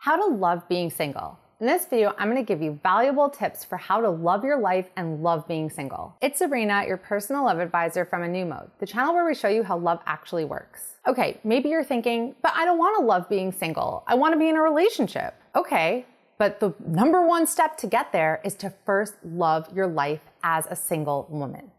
How to love being single. In this video, I'm going to give you valuable tips for how to love your life and love being single. It's Sabrina, your personal love advisor from A New Mode, the channel where we show you how love actually works. Okay, maybe you're thinking, but I don't want to love being single. I want to be in a relationship. Okay, but the number one step to get there is to first love your life as a single woman.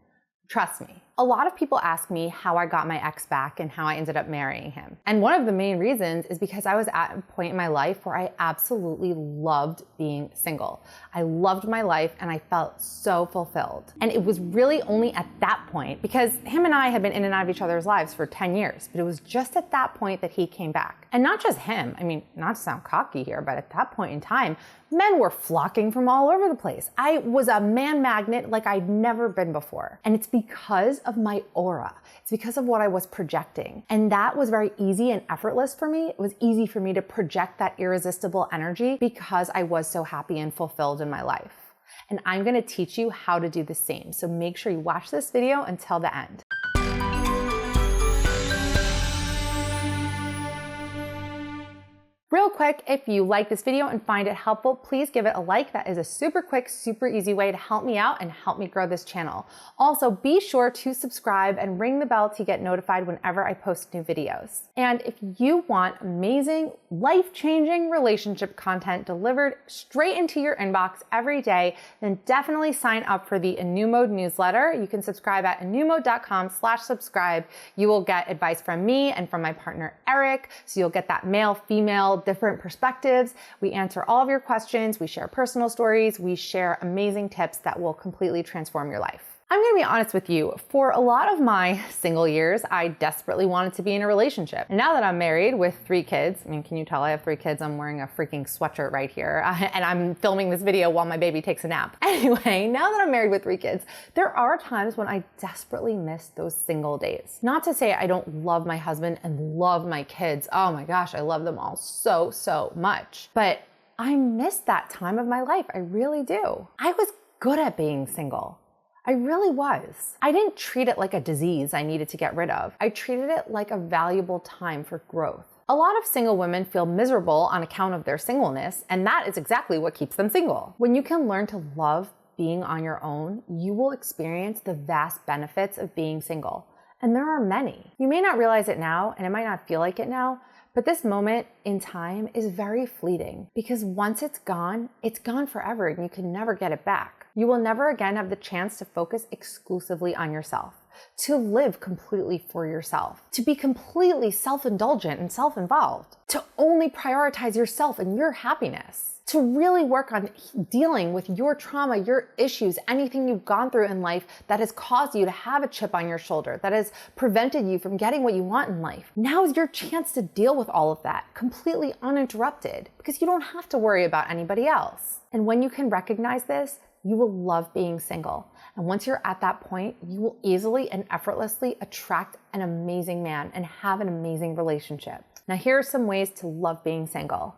Trust me. A lot of people ask me how I got my ex back and how I ended up marrying him. And one of the main reasons is because I was at a point in my life where I absolutely loved being single. I loved my life and I felt so fulfilled. And it was really only at that point, because him and I had been in and out of each other's lives for 10 years, but it was just at that point that he came back. And not just him, I mean, not to sound cocky here, but at that point in time, men were flocking from all over the place. I was a man magnet like I'd never been before. And it's because of my aura. It's because of what I was projecting. And that was very easy and effortless for me. It was easy for me to project that irresistible energy because I was so happy and fulfilled in my life. And I'm gonna teach you how to do the same. So make sure you watch this video until the end. Real quick, if you like this video and find it helpful, please give it a like. That is a super quick, super easy way to help me out and help me grow this channel. Also, be sure to subscribe and ring the bell to get notified whenever I post new videos. And if you want amazing, life-changing relationship content delivered straight into your inbox every day, then definitely sign up for the A New Mode newsletter. You can subscribe at anewmode.com/subscribe. You will get advice from me and from my partner, Eric. So you'll get that male, female, different perspectives. We answer all of your questions. We share personal stories. We share amazing tips that will completely transform your life. I'm going to be honest with you. For a lot of my single years, I desperately wanted to be in a relationship. And now that I'm married with 3 kids, I mean, can you tell I have 3 kids? I'm wearing a freaking sweatshirt right here. And I'm filming this video while my baby takes a nap. Anyway, now that I'm married with 3 kids, there are times when I desperately miss those single days. Not to say I don't love my husband and love my kids. Oh my gosh, I love them all so, so much. But I miss that time of my life. I really do. I was good at being single. I really was. I didn't treat it like a disease I needed to get rid of. I treated it like a valuable time for growth. A lot of single women feel miserable on account of their singleness, and that is exactly what keeps them single. When you can learn to love being on your own, you will experience the vast benefits of being single. And there are many. You may not realize it now, and it might not feel like it now, but this moment in time is very fleeting, because once it's gone forever and you can never get it back. You will never again have the chance to focus exclusively on yourself, to live completely for yourself, to be completely self-indulgent and self-involved, to only prioritize yourself and your happiness, to really work on dealing with your trauma, your issues, anything you've gone through in life that has caused you to have a chip on your shoulder, that has prevented you from getting what you want in life. Now is your chance to deal with all of that completely uninterrupted, because you don't have to worry about anybody else. And when you can recognize this, you will love being single. And once you're at that point, you will easily and effortlessly attract an amazing man and have an amazing relationship. Now, here are some ways to love being single.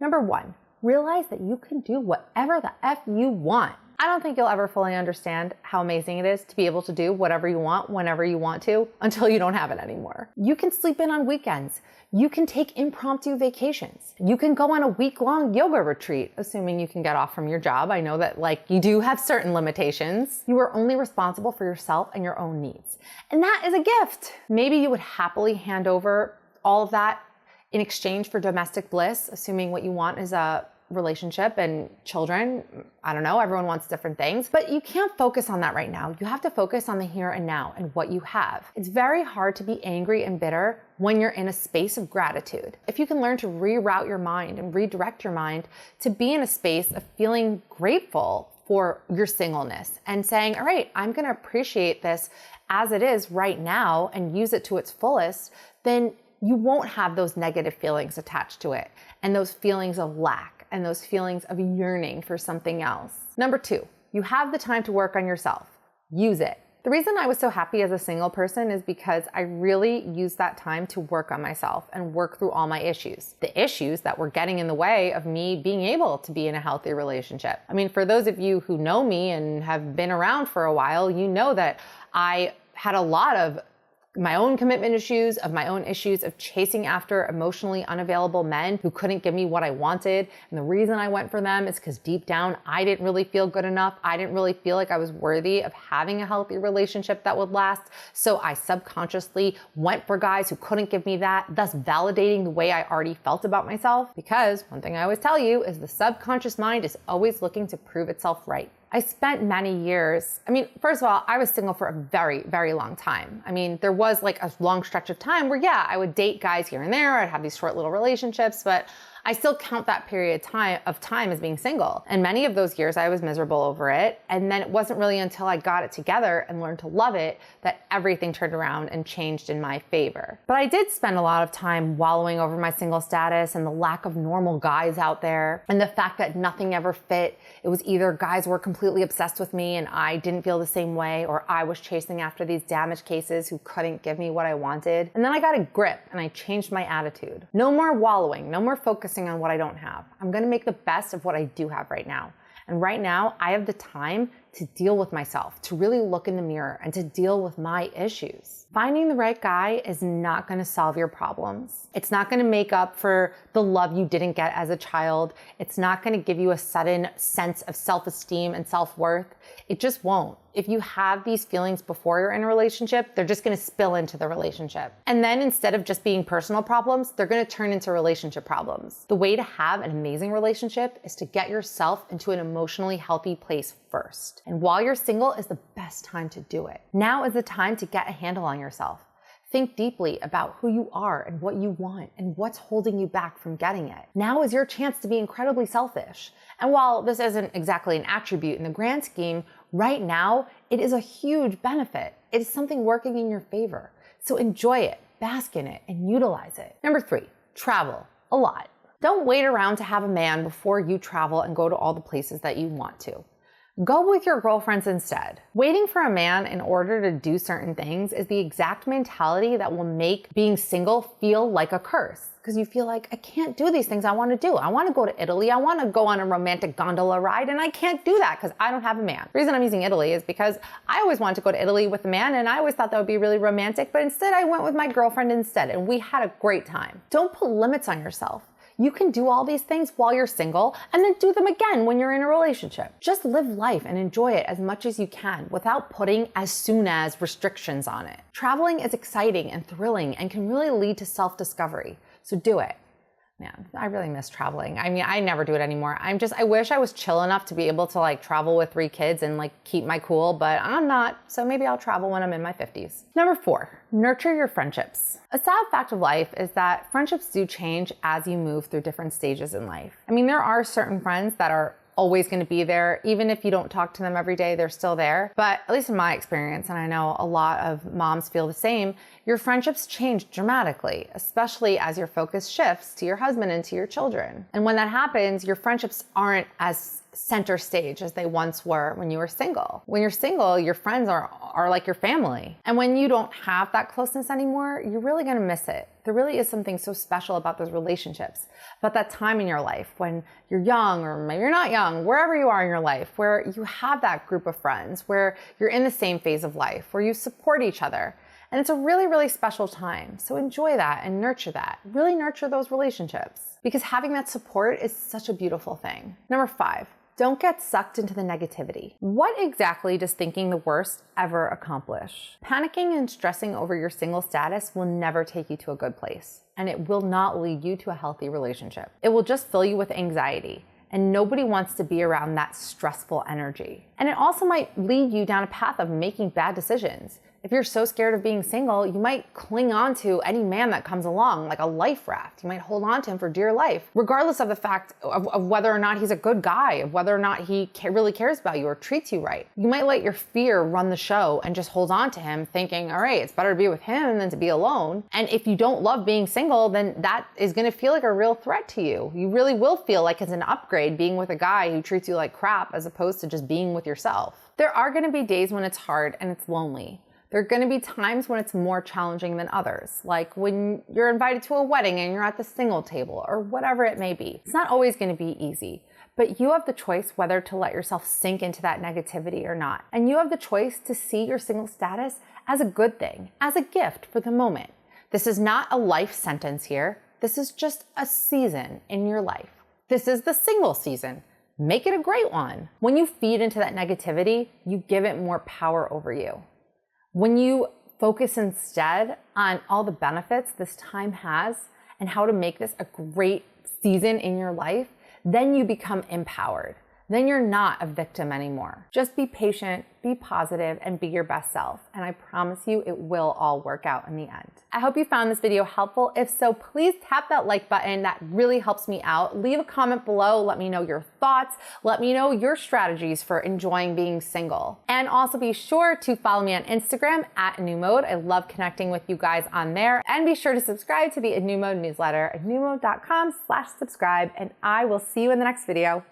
Number 1, realize that you can do whatever the F you want. I don't think you'll ever fully understand how amazing it is to be able to do whatever you want, whenever you want to, until you don't have it anymore. You can sleep in on weekends. You can take impromptu vacations. You can go on a week-long yoga retreat, assuming you can get off from your job. I know that you do have certain limitations. You are only responsible for yourself and your own needs. And that is a gift. Maybe you would happily hand over all of that in exchange for domestic bliss, assuming what you want is a relationship and children. I don't know, everyone wants different things, but you can't focus on that right now. You have to focus on the here and now and what you have. It's very hard to be angry and bitter when you're in a space of gratitude. If you can learn to reroute your mind and redirect your mind to be in a space of feeling grateful for your singleness and saying, all right, I'm gonna appreciate this as it is right now and use it to its fullest, then you won't have those negative feelings attached to it and those feelings of lack and those feelings of yearning for something else. Number 2, you have the time to work on yourself. Use it. The reason I was so happy as a single person is because I really used that time to work on myself and work through all my issues. The issues that were getting in the way of me being able to be in a healthy relationship. I mean, for those of you who know me and have been around for a while, you know that I had a lot of my own commitment issues, of my own issues of chasing after emotionally unavailable men who couldn't give me what I wanted. And the reason I went for them is because deep down, I didn't really feel good enough. I didn't really feel like I was worthy of having a healthy relationship that would last. So I subconsciously went for guys who couldn't give me that, thus validating the way I already felt about myself. Because one thing I always tell you is the subconscious mind is always looking to prove itself right. I spent many years, first of all, I was single for a very, very long time. There was like a long stretch of time where, I would date guys here and there. I'd have these short little relationships, but I still count that period of time as being single. And many of those years I was miserable over it. And then it wasn't really until I got it together and learned to love it that everything turned around and changed in my favor. But I did spend a lot of time wallowing over my single status and the lack of normal guys out there and the fact that nothing ever fit. It was either guys were completely obsessed with me and I didn't feel the same way, or I was chasing after these damaged cases who couldn't give me what I wanted. And then I got a grip and I changed my attitude. No more wallowing, no more focusing on what I don't have. I'm gonna make the best of what I do have right now. And right now, I have the time to deal with myself, to really look in the mirror and to deal with my issues. Finding the right guy is not gonna solve your problems. It's not gonna make up for the love you didn't get as a child. It's not gonna give you a sudden sense of self-esteem and self-worth. It just won't. If you have these feelings before you're in a relationship, they're just gonna spill into the relationship. And then instead of just being personal problems, they're gonna turn into relationship problems. The way to have an amazing relationship is to get yourself into an emotionally healthy place first. And while you're single is the best time to do it. Now is the time to get a handle on yourself. Think deeply about who you are and what you want and what's holding you back from getting it. Now is your chance to be incredibly selfish. And while this isn't exactly an attribute in the grand scheme, right now, it is a huge benefit. It is something working in your favor. So enjoy it, bask in it, and utilize it. Number 3, travel a lot. Don't wait around to have a man before you travel and go to all the places that you want to. Go with your girlfriends instead. Waiting for a man in order to do certain things is the exact mentality that will make being single feel like a curse. Because you feel like, I can't do these things I want to do. I want to go to Italy. I want to go on a romantic gondola ride, and I can't do that because I don't have a man. The reason I'm using Italy is because I always wanted to go to Italy with a man, and I always thought that would be really romantic, but instead I went with my girlfriend instead, and we had a great time. Don't put limits on yourself. You can do all these things while you're single and then do them again when you're in a relationship. Just live life and enjoy it as much as you can without putting as soon as restrictions on it. Traveling is exciting and thrilling and can really lead to self-discovery. So do it. Man, I really miss traveling. I never do it anymore. I wish I was chill enough to be able to travel with 3 kids and keep my cool, but I'm not. So maybe I'll travel when I'm in my 50s. Number 4, nurture your friendships. A sad fact of life is that friendships do change as you move through different stages in life. There are certain friends that are always going to be there. Even if you don't talk to them every day, they're still there. But at least in my experience, and I know a lot of moms feel the same, your friendships change dramatically, especially as your focus shifts to your husband and to your children. And when that happens, your friendships aren't as center stage as they once were when you were single. When you're single, your friends are like your family. And when you don't have that closeness anymore, you're really going to miss it. There really is something so special about those relationships, about that time in your life when you're young, or maybe you're not young, wherever you are in your life, where you have that group of friends, where you're in the same phase of life, where you support each other. And it's a really, really special time. So enjoy that and nurture that. Really nurture those relationships, because having that support is such a beautiful thing. Number 5, don't get sucked into the negativity. What exactly does thinking the worst ever accomplish? Panicking and stressing over your single status will never take you to a good place, and it will not lead you to a healthy relationship. It will just fill you with anxiety, and nobody wants to be around that stressful energy. And it also might lead you down a path of making bad decisions. If you're so scared of being single, you might cling on to any man that comes along like a life raft. You might hold on to him for dear life, regardless of the fact of whether or not he's a good guy, of whether or not he really cares about you or treats you right. You might let your fear run the show and just hold on to him thinking, all right, it's better to be with him than to be alone. And if you don't love being single, then that is going to feel like a real threat to you. You really will feel like it's an upgrade being with a guy who treats you like crap as opposed to just being with yourself. There are going to be days when it's hard and it's lonely. There are going to be times when it's more challenging than others, like when you're invited to a wedding and you're at the single table or whatever it may be. It's not always going to be easy, but you have the choice whether to let yourself sink into that negativity or not. And you have the choice to see your single status as a good thing, as a gift for the moment. This is not a life sentence here. This is just a season in your life. This is the single season. Make it a great one. When you feed into that negativity, you give it more power over you. When you focus instead on all the benefits this time has and how to make this a great season in your life, then you become empowered. Then you're not a victim anymore. Just be patient, be positive, and be your best self. And I promise you it will all work out in the end. I hope you found this video helpful. If so, please tap that like button. That really helps me out. Leave a comment below. Let me know your thoughts. Let me know your strategies for enjoying being single. And also be sure to follow me on Instagram at A New Mode. I love connecting with you guys on there. And be sure to subscribe to the A New Mode newsletter at newmode.com/subscribe. And I will see you in the next video.